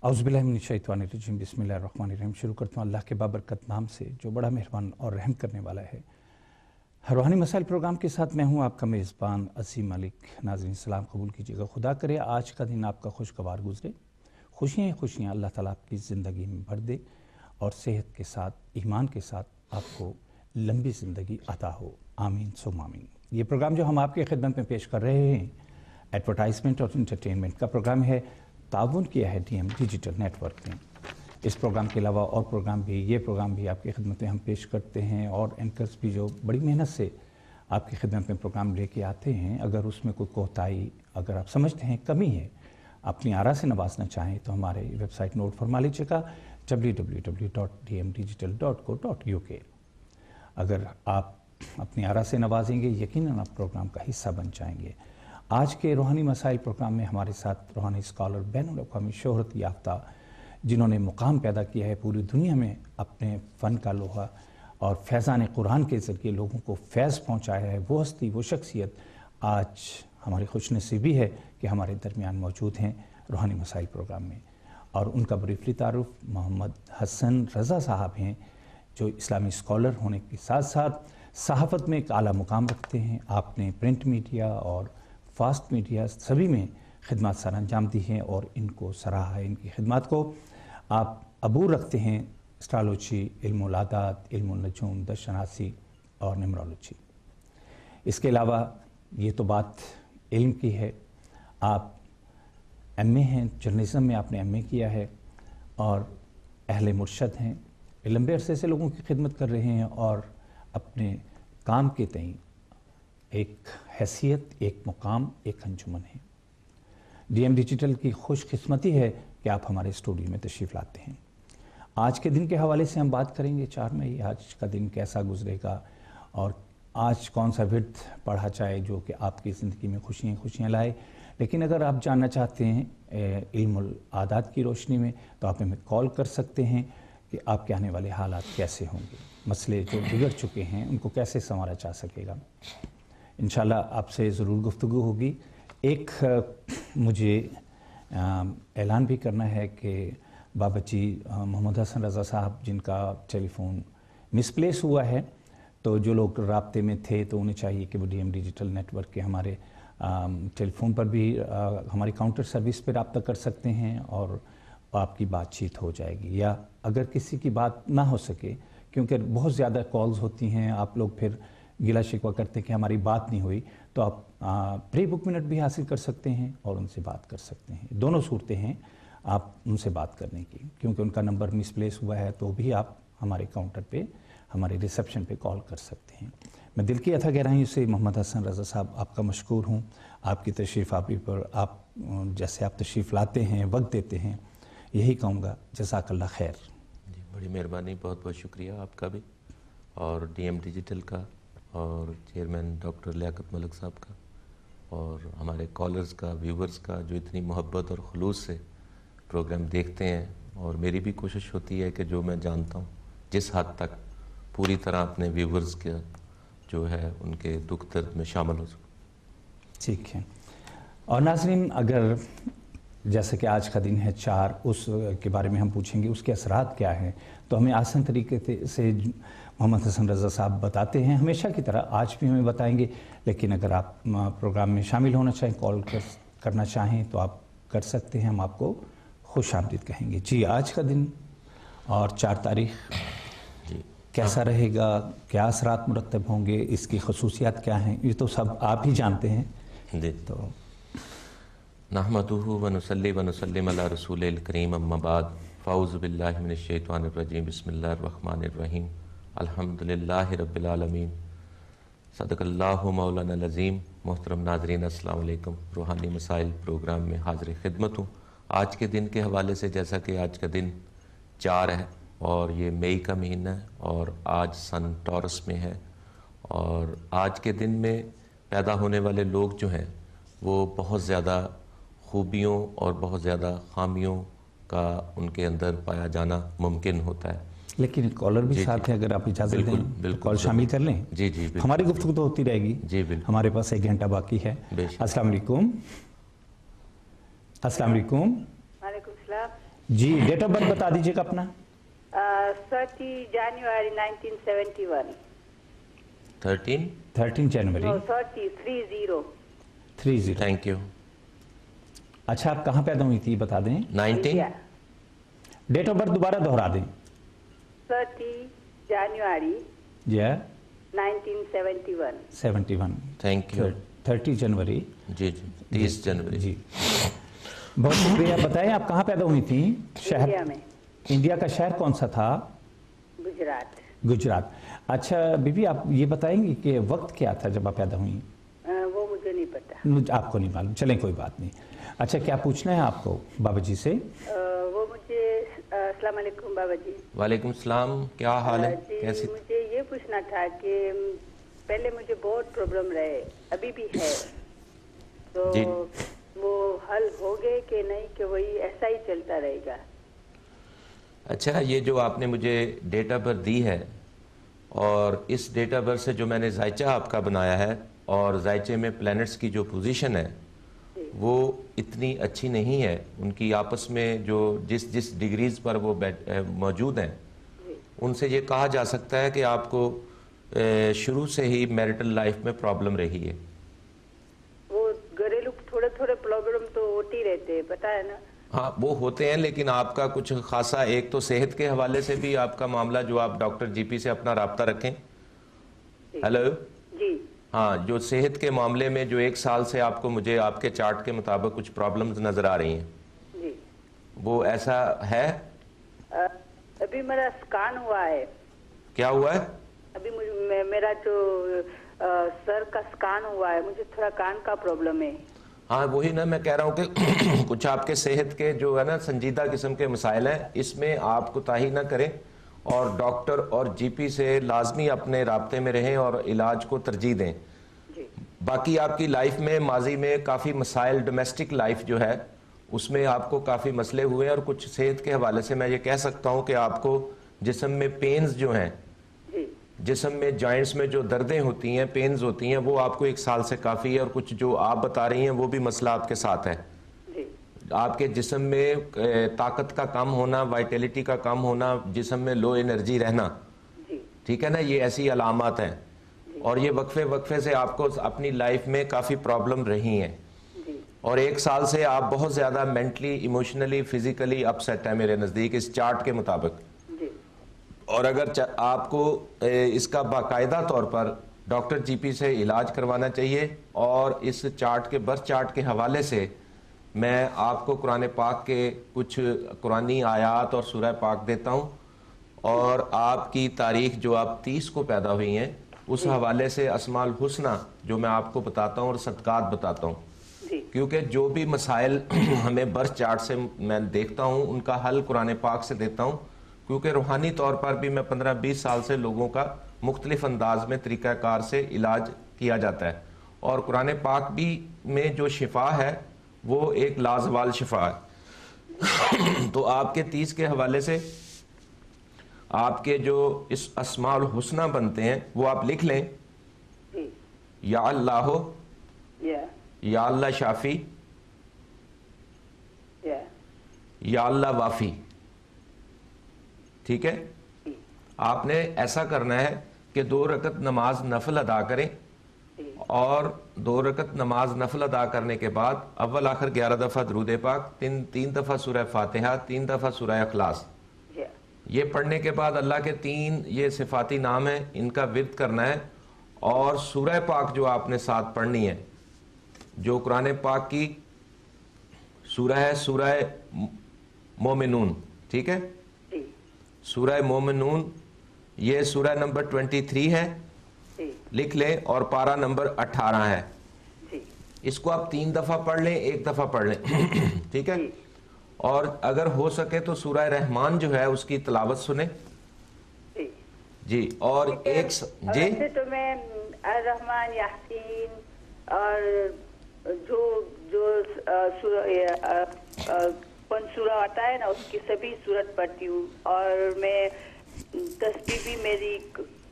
औज़ुबिल्लाहिमिनश्शैतानिर्रजीम बिस्मिल्लाहिर्रहमानिर्रहीम। शुरू करता हूँ अल्लाह के बाबरकत नाम से जो बड़ा मेहरबान और रहम करने वाला है। रूहानी मसाइल प्रोग्राम के साथ मैं हूँ आपका मेज़बान असीम मलिक। नाज़रीन सलाम कबूल कीजिएगा। खुदा करे आज का दिन आपका खुशगवार गुजरे, खुशियाँ ही खुशियाँ अल्लाह ताला आपकी ज़िंदगी में भर दे और सेहत के साथ, ईमान के साथ आपको लंबी ज़िंदगी अता हो। आमीन सुम आमीन। ये प्रोग्राम जो हम आपकी खिदमत में पेश कर रहे हैं एडवर्टाइजमेंट और इंटरटेनमेंट का प्रोग्राम है, ताउन किया है डीएम डिजिटल नेटवर्क ने। इस प्रोग्राम के अलावा और ये प्रोग्राम भी आपकी खिदमत में हम पेश करते हैं और एंकर्स भी जो बड़ी मेहनत से आपकी खिदमत में प्रोग्राम लेके आते हैं। अगर उसमें कोई कोताही अगर आप समझते हैं कमी है, अपनी आरा से नवाजना चाहें तो हमारे वेबसाइट नोट फरमा लीजिएगा www.dmdigital.co.uk। अगर आप अपनी आरा से नवाजेंगे यकीनन आप प्रोग्राम का हिस्सा बन जाएंगे। आज के रूहानी मसाइल प्रोग्राम में हमारे साथ रूहानी स्कॉलर बैनुल अक़वामी शोहरत याफ्ता जिन्होंने मुकाम पैदा किया है पूरी दुनिया में अपने फ़न का लोहा और फैज़ान कुरान के ज़रिए लोगों को फैज़ पहुँचाया है, वो हस्ती वो शख्सियत आज हमारी खुशनसीबी है कि हमारे दरमियान मौजूद हैं रूहानी मसाइल प्रोग्राम में। और उनका ब्रीफली तारुफ मोहम्मद हसन रज़ा साहब हैं जो इस्लामी स्कॉलर होने के साथ साथ सहाफ़त में एक आला मुकाम रखते हैं। आपने प्रिंट मीडिया और फास्ट मीडिया सभी में खिदमत सर अंजाम दी हैं और इनको सराहा है। इनकी खिदमत को आप अबूर रखते हैं एस्ट्रोलॉजी, इल्मुल आदात, इल्मुल नजूम, दशनासी और न्यूमरोलॉजी। इसके अलावा ये तो बात इल्म की है, आप एमए हैं, जर्नलिज्म में आपने एमए किया है और अहले मुर्शद हैं, लंबे अरसे से लोगों की खिदमत कर रहे हैं और अपने काम के तईं एक हैसियत, एक मुकाम, एक अंजुमन है। डीएम डिजिटल की खुशकिस्मती है कि आप हमारे स्टूडियो में तशरीफ़ लाते हैं। आज के दिन के हवाले से हम बात करेंगे 4 मई, आज का दिन कैसा गुजरेगा और आज कौन सा विर्द पढ़ा जाए जो कि आपकी ज़िंदगी में खुशियाँ खुशियाँ लाए। लेकिन अगर आप जानना चाहते हैं इल्मुल आदात की रोशनी में तो आप हमें कॉल कर सकते हैं कि आपके आने वाले हालात कैसे होंगे, मसले जो बिगड़ चुके हैं उनको कैसे संवारा जा सकेगा। इंशाल्लाह आपसे ज़रूर गुफ्तगू होगी। एक मुझे ऐलान भी करना है कि बाबची मोहम्मद हसन रज़ा साहब जिनका टेलीफ़ोन मिसप्लेस हुआ है, तो जो लोग राब्ते में थे तो उन्हें चाहिए कि वो डीएम डिजिटल नेटवर्क के हमारे टेलीफ़ोन पर भी हमारी काउंटर सर्विस पर रब्ता कर सकते हैं और आपकी बातचीत हो जाएगी। या अगर किसी की बात ना हो सके, क्योंकि बहुत ज़्यादा कॉल्स होती हैं, आप लोग फिर गिला शिकवा करते हैं कि हमारी बात नहीं हुई, तो आप प्री बुक मिनट भी हासिल कर सकते हैं और उनसे बात कर सकते हैं। दोनों सूरतें हैं आप उनसे बात करने की, क्योंकि उनका नंबर मिसप्लेस हुआ है तो भी आप हमारे काउंटर पे, हमारे रिसेप्शन पे कॉल कर सकते हैं। मैं दिल की अथा गहराइयों से मोहम्मद हसन रज़ा साहब आपका मशकूर हूँ। आपकी तशरीफ़ आपी पर आप जैसे आप तशरीफ़ लाते हैं, वक्त देते हैं, यही कहूँगा जज़ाकल्लाह खैर। जी बड़ी मेहरबानी, बहुत बहुत शुक्रिया आपका भी और डीएम डिजिटल का और चेयरमैन डॉक्टर लियाकत मलिक साहब का और हमारे कॉलर्स का, व्यूवर्स का जो इतनी मोहब्बत और खुलूस से प्रोग्राम देखते हैं। और मेरी भी कोशिश होती है कि जो मैं जानता हूँ जिस हद तक पूरी तरह अपने व्यूवर्स के जो है उनके दुख दर्द में शामिल हो सकूँ। ठीक है। और नाज़रीन, अगर जैसे कि आज का दिन है 4, उस के बारे में हम पूछेंगे उसके असरात क्या हैं, तो हमें आसान तरीके से मोहम्मद हसन रज़ा साहब बताते हैं, हमेशा की तरह आज भी हमें बताएंगे। लेकिन अगर आप प्रोग्राम में शामिल होना चाहें, कॉल करना चाहें तो आप कर सकते हैं, हम आपको खुश आमदीद कहेंगे। जी, आज का दिन और 4 तारीख़ जी कैसा रहेगा, क्या असरात मुरतब होंगे, इसकी खसूसियात क्या हैं, ये तो सब आप ही जानते हैं। जी, तो नहमदुहु व नुसल्ली व नुसल्लिम अला रसूलिल करीम अम्मा बाद फ़ाऊज़ु बिल्लाहि मिनश शैतानिर रजीम बिस्मिल्लाहिर रहमानिर रहीम अल्हम्दुलिल्लाहि रब्बिल आलमीन सदक़ल्लाहु मौलाना अज़ीम। मोहतरम नाज़रीन अस्सलाम वालेकुम। रूहानी मसाइल प्रोग्राम में हाज़िर खिदमत हूँ। आज के दिन के हवाले से, जैसा कि आज का दिन 4 है और ये मई का महीना है और आज सन टॉरस में है और आज के दिन में पैदा होने वाले लोग जो हैं वो बहुत ज़्यादा खूबियों और बहुत ज़्यादा खामियों का उनके अंदर पाया जाना मुमकिन होता है। लेकिन कॉलर भी साथ है, अगर आप इजाज़त दें तो कॉल शामिल कर लें। जी जी, हमारी गुफ्तगू तो होती रहेगी। जी बिल्कुल, हमारे पास 1 घंटा बाकी है। अस्सलाम वालेकुम। अस्सलाम वालेकुम। वालेकुम सलाम। جی ڈیٹ آف برتھ بتا دیجیے گا اپنا. 30 January 1971. 13 January. No, 30. 30. Thank you. اچھا آپ کہاں پیدا ہوئی تھی بتا دیں. 19 India. ڈیٹ آف برتھ دوبارہ دہرا دیں. 30 January جی 1971. 71. Thank you. 30 جنوری. جی 30 جنوری. جی بہت شکریہ. بتائیں آپ کہاں پیدا ہوئی تھیں. شہر انڈیا میں. انڈیا کا شہر کون سا تھا. گجرات. گجرات. اچھا بی بی آپ یہ بتائیں گی کہ وقت کیا تھا جب آپ پیدا ہوئی. وہ مجھے نہیں پتا. آپ کو نہیں معلوم. چلیں کوئی بات نہیں. اچھا کیا پوچھنا ہے آپ کو بابا جی سے. وہ مجھے السلام علیکم بابا جی. وعلیکم السلام. کیا حال ہے. جی کیسی. مجھے یہ پوچھنا تھا کہ پہلے مجھے بہت پرابلم رہے ابھی بھی ہے تو جی. وہ حل ہو گئے کہ نہیں کہ وہی ایسا ہی چلتا رہے گا. اچھا یہ جو آپ نے مجھے ڈیٹ آف برتھ دی ہے اور اس ڈیٹ آف برتھ سے جو میں نے ذائچہ آپ کا بنایا ہے اور ذائچے میں پلینٹس کی جو پوزیشن ہے وہ اتنی اچھی نہیں ہے. ان کی آپس میں جو جس ڈگریز پر وہ موجود ہیں ان سے یہ کہا جا سکتا ہے کہ آپ کو شروع سے ہی میرٹل لائف میں پرابلم رہی ہے. وہ گھریلو تھوڑے تھوڑے پرابلم تو ہوتی رہتے ہیں پتہ ہے نا. ہاں وہ ہوتے ہیں لیکن آپ کا کچھ خاصا ایک تو صحت کے حوالے سے بھی آپ کا معاملہ جو آپ ڈاکٹر جی پی سے اپنا رابطہ رکھیں. ہیلو. جی. ہاں جو صحت کے معاملے میں جو 1 سال سے آپ کو مجھے آپ کے چارٹ کے مطابق کچھ پرابلمز نظر آ رہی ہیں جی. وہ ایسا ہے. ابھی میرا اسکان ہوا ہے. کیا ہوا ہے. ابھی میرا جو سر کا اسکان ہوا ہے مجھے تھوڑا کان کا پرابلم ہے. ہاں وہی نا میں کہہ رہا ہوں کہ کچھ آپ کے صحت کے جو ہے نا سنجیدہ قسم کے مسائل ہیں اس میں آپ کوتاہی نہ کریں اور ڈاکٹر اور جی پی سے لازمی اپنے رابطے میں رہیں اور علاج کو ترجیح دیں. باقی آپ کی لائف میں ماضی میں کافی مسائل ڈومیسٹک لائف جو ہے اس میں آپ کو کافی مسئلے ہوئے ہیں اور کچھ صحت کے حوالے سے میں یہ کہہ سکتا ہوں کہ آپ کو جسم میں پینز جو ہیں جسم میں جوائنٹس میں جو دردیں ہوتی ہیں پینز ہوتی ہیں وہ آپ کو 1 سال سے کافی ہے اور کچھ جو آپ بتا رہی ہیں وہ بھی مسئلہ آپ کے ساتھ ہے. آپ کے جسم میں طاقت کا کم ہونا وائٹیلٹی کا کم ہونا جسم میں لو انرجی رہنا ٹھیک ہے نا یہ ایسی علامات ہیں اور یہ وقفے سے آپ کو اپنی لائف میں کافی پرابلم رہی ہیں اور 1 سال سے آپ بہت زیادہ مینٹلی ایموشنلی فزیکلی اپسیٹ ہے میرے نزدیک اس چارٹ کے مطابق. اور اگر آپ کو اس کا باقاعدہ طور پر ڈاکٹر جی پی سے علاج کروانا چاہیے اور اس چارٹ کے برتھ چارٹ کے حوالے سے میں آپ کو قرآن پاک کے کچھ قرآنی آیات اور سورہ پاک دیتا ہوں اور آپ کی تاریخ جو آپ 30 کو پیدا ہوئی ہیں اس حوالے سے اسماء الحسنہ جو میں آپ کو بتاتا ہوں اور صدقات بتاتا ہوں کیونکہ جو بھی مسائل ہمیں برتھ چارٹ سے میں دیکھتا ہوں ان کا حل قرآن پاک سے دیتا ہوں کیونکہ روحانی طور پر بھی میں 15-20 سال سے لوگوں کا مختلف انداز میں طریقہ کار سے علاج کیا جاتا ہے اور قرآن پاک بھی میں جو شفا ہے وہ ایک لازوال شفا ہے. تو آپ کے 30 کے حوالے سے آپ کے جو اس اسماء الحسنہ بنتے ہیں وہ آپ لکھ لیں. یا اللہ یا اللہ شافی یا اللہ وافی. ٹھیک ہے. آپ نے ایسا کرنا ہے کہ 2 رکعت نماز نفل ادا کریں اور 2 رکعت نماز نفل ادا کرنے کے بعد اول آخر 11 دفعہ درود پاک 3 دفعہ سورہ فاتحہ 3 دفعہ سورہ اخلاص یہ پڑھنے کے بعد اللہ کے 3 یہ صفاتی نام ہیں ان کا ورد کرنا ہے اور سورہ پاک جو آپ نے ساتھ پڑھنی ہے جو قرآن پاک کی سورہ ہے سورہ مومنون. ٹھیک ہے. سورہ مومنون یہ سورہ نمبر 23 ہے لکھ لیں اور پارہ نمبر 18 ہے. اس کو آپ 3 دفعہ پڑھ لیں 1 دفعہ پڑھ لیں. ٹھیک ہے. اور اگر ہو سکے تو سورہ رحمان جو ہے اس کی تلاوت سنیں. جی اور ایک جی تو میں الرحمن یاسین اور جو سورہ آتا ہے نا اس کی سبھی صورت پڑھتی ہوں اور میں تسبیح بھی میری